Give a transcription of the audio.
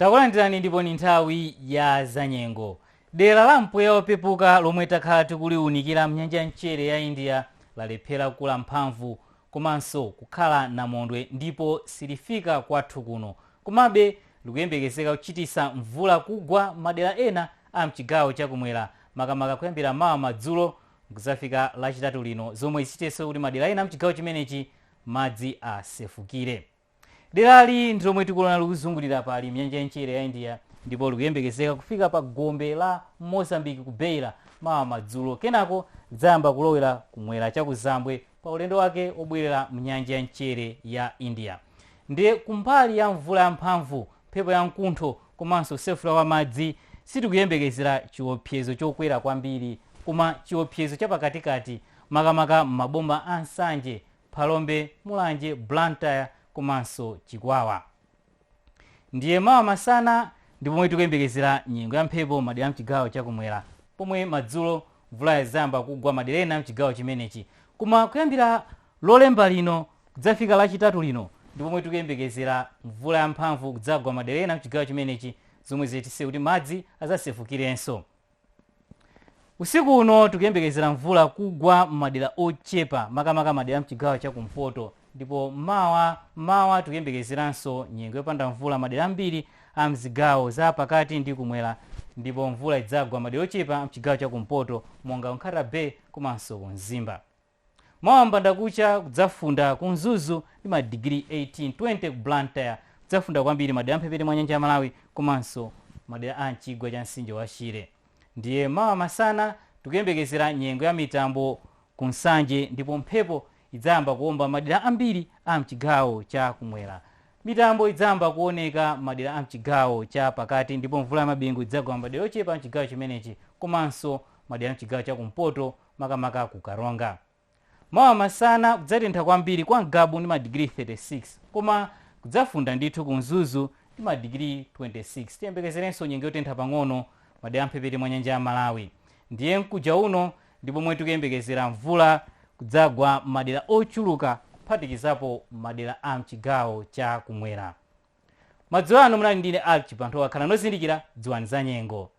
Takulandirani ndipo ni nthawi ya Zanyengo. Dera la mpweya opepuka lomwe takhala tikuliunikira mnyanja mchere ya India lalephera kukula mphamvu komanso kukhala namondwe ndipo silifika kwathu kuno. Komabe likuyembekezeka kuchitisa mvula kugwa madera ena a mchigawo chakumwera makamaka kuyambira mawa madzulo kuzafika lachitatu lino, zomwe zitenso kuti madera ena mchigawo chimenechi madzi asefukire. Derali ndilomwe tikulona likuzungulira pali mnyanja mchere ya India ndipo likuyembekezeka kufika pa gombe la Mozambique kubeira mawa madzulo, kenako zamba kulowera kumwera cha kuzambwe pa ulendo wake obwerera mnyanja mchere ya India. Ndiye kumbali ya mvula ya mphamvu, mphepo ya mkuntho komanso kusefukira kwa madzi sitikuyembekezera chiopsezo chokwera kwambiri, koma chiopsezo chapakatikati makamaka maboma a Nsanje, Phalombe, Mulanje, Blantyre komanso Chikwawa. Ndiye mawa masana ndipo pomwe tikuyembekezera nyengo ya mphepo madera mchigawo chakumwera, pomwe madzulo mvula yazamba kugwa madera ena mchigawo chimenechi, koma kuyambira lolemba lino kudzafika lachitatu lino ndipo pomwe tikuyembekezera mvula ya mphamvu kudzagwa madera ena mchigawo chimenechi, zomwe zitise kuti madzi azasefukirenso. Usiku uno tikuyembekezera mvula kugwa madera ochepa makamaka madera mchigawo chakumpoto, ndipo mawa tikuyembekezeranso nyengo yopanda mvula madera ambiri a mzigawo za pakati ndi kumwera, ndipo mvula idzagwa madera ochepa mchigawo chakumpoto monga Nkhata Bay komanso Mzimba. Mawa mbandakucha kudzafunda ku Mzuzu ndi madigiri 18-20 ku Blantyre, kudzafunda kwambiri madera amphepete mwa nyanja ya Malawi komanso madera a mchigwa cha Mtsinje wa Shire. Ndiye mawa masana tikuyembekezera nyengo ya mitambo ku Nsanje ndipo mphepo idzamba kuomba madera ambiri a mchigawo cha kumwera. Mitambo idzamba kuoneka madera a mchigawo cha pakati ndipo mvula ya mabingu idzagwa madera ochepa mchigawo chimenechi komanso madera mchigawo cha kumpoto makamaka ku Karonga. Mawa masana kudzatentha kwambiri kwa Ngabu ndi madigiri 36, koma kudzafunda ndithu ku Mzuzu ndi madigiri 26. Tiyembekezerenso nyengo yotentha pang'ono madera amphepete mwa nyanja ya Malawi. Ndiye mkuja uno ndipo pomwe tikuyembekezera mvula kudzagwa madera ochuluka kuphatikizapo madera a mchigawo cha kumwera. Madzulo ano munali ndine Alick Chibanthowa, khala nozindikira dziwani za nyengo.